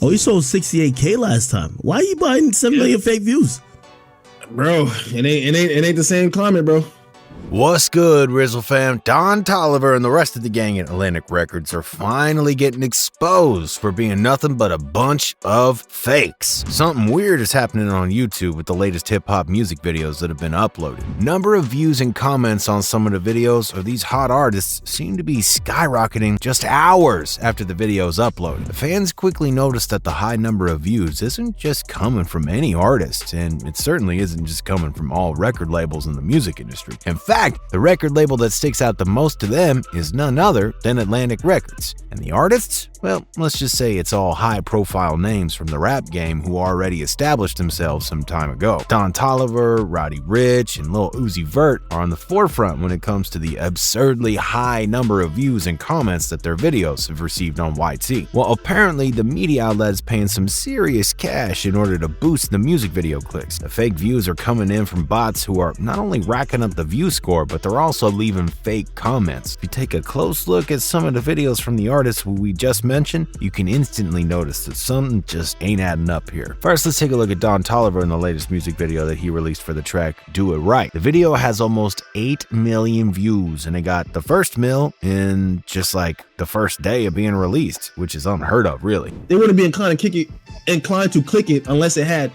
Oh, he sold 68K last time. Why are you buying 7 million fake views? Bro, it ain't the same climate, bro. What's good, RIZZLE fam? Don Toliver and the rest of the gang at Atlantic Records are finally getting exposed for being nothing but a bunch of fakes. Something weird is happening on YouTube with the latest hip-hop music videos that have been uploaded. Number of views and comments on some of the videos of these hot artists seem to be skyrocketing just hours after the video is uploaded. The fans quickly noticed that the high number of views isn't just coming from any artist, and it certainly isn't just coming from all record labels in the music industry. In fact, the record label that sticks out the most to them is none other than Atlantic Records. And the artists? Well, let's just say it's all high-profile names from the rap game who already established themselves some time ago. Don Toliver, Roddy Ricch, and Lil Uzi Vert are on the forefront when it comes to the absurdly high number of views and comments that their videos have received on YT. Well, apparently the media outlet is paying some serious cash in order to boost the music video clicks. The fake views are coming in from bots who are not only racking up the view score, but they're also leaving fake comments. If you take a close look at some of the videos from the artists who we just mentioned, you can instantly notice that something just ain't adding up here. First, let's take a look at Don Toliver in the latest music video that he released for the track Do It Right. The video has almost 8 million views, and it got the first mill in just like the first day of being released, which is unheard of, really. They wouldn't be inclined to click it unless it had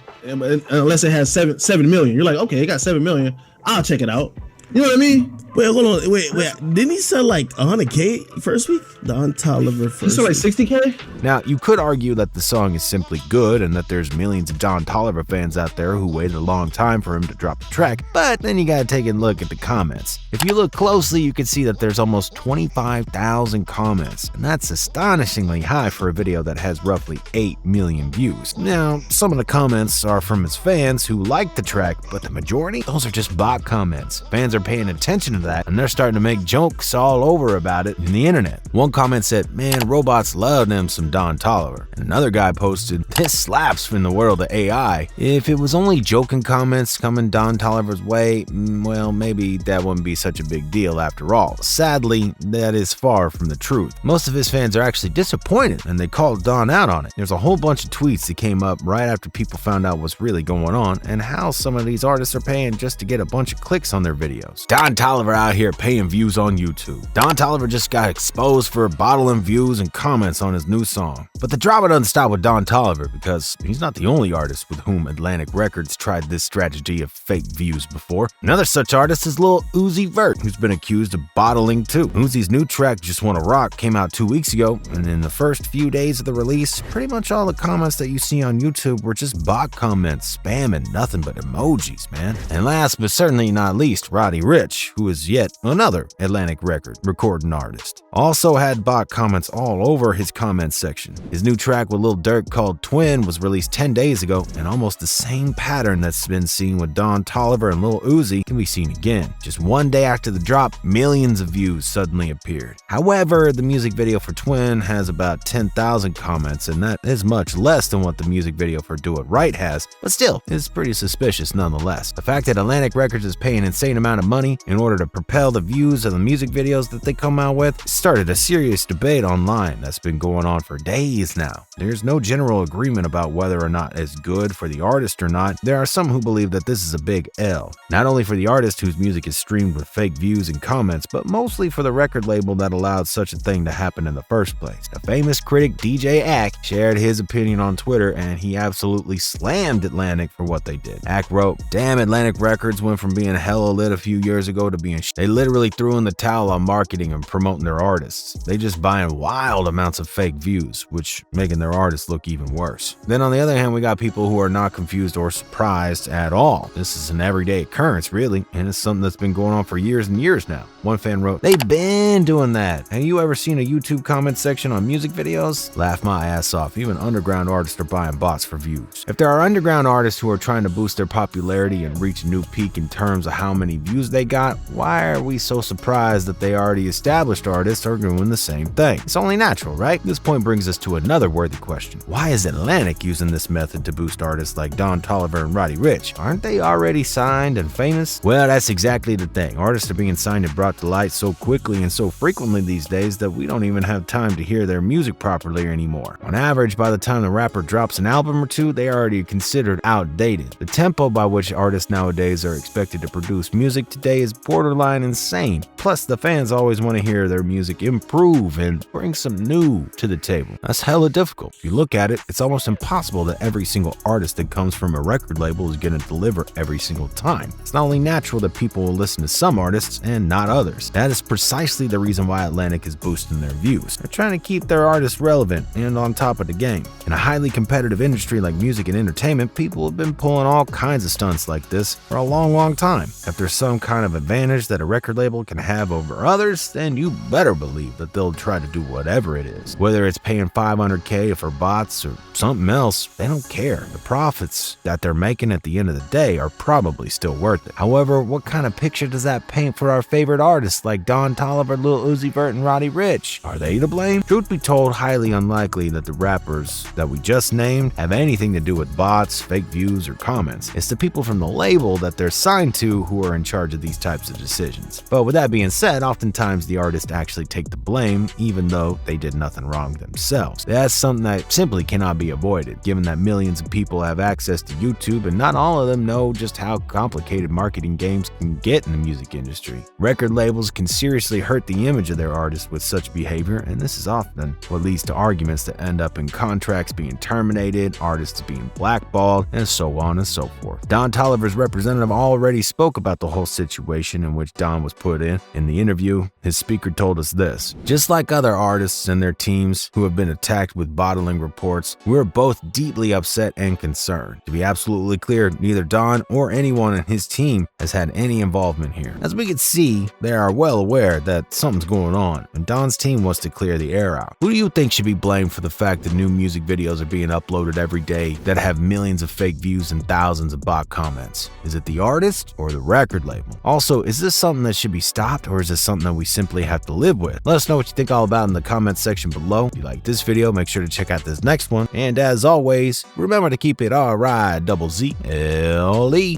7 million. You're like, okay, it got 7 million. I'll check it out. You know what I mean? Wait, hold on. Wait. Didn't he sell like 100K first week? Don Toliver first. He sold like 60K? Now, you could argue that the song is simply good and that there's millions of Don Toliver fans out there who waited a long time for him to drop the track, but then you gotta take a look at the comments. If you look closely, you can see that there's almost 25,000 comments, and that's astonishingly high for a video that has roughly 8 million views. Now, some of the comments are from his fans who like the track, but the majority, those are just bot comments. Fans are paying attention to that, and they're starting to make jokes all over about it in the internet. One comment said, "Man, robots love them some Don Toliver." And another guy posted, "This slaps from the world of AI." If it was only joking comments coming Don Toliver's way, well, maybe that wouldn't be such a big deal after all. Sadly, that is far from the truth. Most of his fans are actually disappointed, and they called Don out on it. There's a whole bunch of tweets that came up right after people found out what's really going on and how some of these artists are paying just to get a bunch of clicks on their videos. Don Toliver out here paying views on YouTube. Don Toliver just got exposed for bottling views and comments on his new song. But the drama doesn't stop with Don Toliver, because he's not the only artist with whom Atlantic Records tried this strategy of fake views before. Another such artist is Lil Uzi Vert, who's been accused of bottling too. Uzi's new track, Just Wanna Rock, came out 2 weeks ago, and in the first few days of the release, pretty much all the comments that you see on YouTube were just bot comments, spamming nothing but emojis, man. And last but certainly not least, Roddy Ricch, who is yet another Atlantic Record recording artist, also had bot comments all over his comment section. His new track with Lil Durk called Twin was released 10 days ago, and almost the same pattern that's been seen with Don Toliver and Lil Uzi can be seen again. Just one day after the drop, millions of views suddenly appeared. However, the music video for Twin has about 10,000 comments, and that is much less than what the music video for Do It Right has, but still, it's pretty suspicious nonetheless. The fact that Atlantic Records is paying an insane amount of money in order to propel the views of the music videos that they come out with started a serious debate online that's been going on for days now. There's no general agreement about whether or not it's good for the artist or not. There are some who believe that this is a big L, not only for the artist whose music is streamed with fake views and comments, but mostly for the record label that allowed such a thing to happen in the first place. The famous critic DJ Ack shared his opinion on Twitter, and he absolutely slammed Atlantic for what they did. Ack wrote, "Damn, Atlantic Records went from being hella lit a few years ago to being they literally threw in the towel on marketing and promoting their artists. They just buying wild amounts of fake views, which making their artists look even worse." Then on the other hand, we got people who are not confused or surprised at all. This is an everyday occurrence, really, and it's something that's been going on for years and years now. One fan wrote, "They've been doing that. Have you ever seen a YouTube comment section on music videos? Laugh my ass off. Even underground artists are buying bots for views." If there are underground artists who are trying to boost their popularity and reach a new peak in terms of how many views views they got, why are we so surprised that they already established artists are doing the same thing? It's only natural, right? This point brings us to another worthy question. Why is Atlantic using this method to boost artists like Don Toliver and Roddy Ricch? Aren't they already signed and famous? Well, that's exactly the thing. Artists are being signed and brought to light so quickly and so frequently these days that we don't even have time to hear their music properly anymore. On average, by the time the rapper drops an album or two, they are already considered outdated. The tempo by which artists nowadays are expected to produce music today is borderline insane. Plus, the fans always want to hear their music improve and bring some new to the table. That's hella difficult. If you look at it, it's almost impossible that every single artist that comes from a record label is going to deliver every single time. It's not only natural that people will listen to some artists and not others. That is precisely the reason why Atlantic is boosting their views. They're trying to keep their artists relevant and on top of the game. In a highly competitive industry like music and entertainment, people have been pulling all kinds of stunts like this for a long time. If there's some kind of advantage that a record label can have over others, then you better believe that they'll try to do whatever it is. Whether it's paying $500K for bots or something else, they don't care. The profits that they're making at the end of the day are probably still worth it. However, what kind of picture does that paint for our favorite artists like Don Toliver, Lil Uzi Vert, and Roddy Ricch? Are they to blame? Truth be told, highly unlikely that the rappers that we just named have anything to do with bots, fake views, or comments. It's the people from the label that they're signed to who are in charge of these types of decisions. But with that being said, oftentimes the artists actually take the blame even though they did nothing wrong themselves. That's something that simply cannot be avoided, given that millions of people have access to YouTube and not all of them know just how complicated marketing games can get in the music industry. Record labels can seriously hurt the image of their artists with such behavior, and this is often what leads to arguments that end up in contracts being terminated, artists being blackballed, and so on and so forth. Don Toliver's representative already spoke about the whole situation in which Don was put in. In the interview, his speaker told us this: "Just like other artists and their teams who have been attacked with bottling reports, we're both deeply upset and concerned. To be absolutely clear, neither Don or anyone in his team has had any involvement here. As we can see, they are well aware that something's going on, and Don's team wants to clear the air out. Who do you think should be blamed for the fact that new music videos are being uploaded every day that have millions of fake views and thousands of bot comments? Is it the artist or the record label? Also, is this something that should be stopped, or is this something that we simply have to live with? Let us know what you think all about in the comments section below. If you like this video, make sure to check out this next one. And as always, remember to keep it RIZZLE.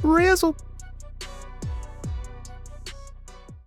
RIZZLE.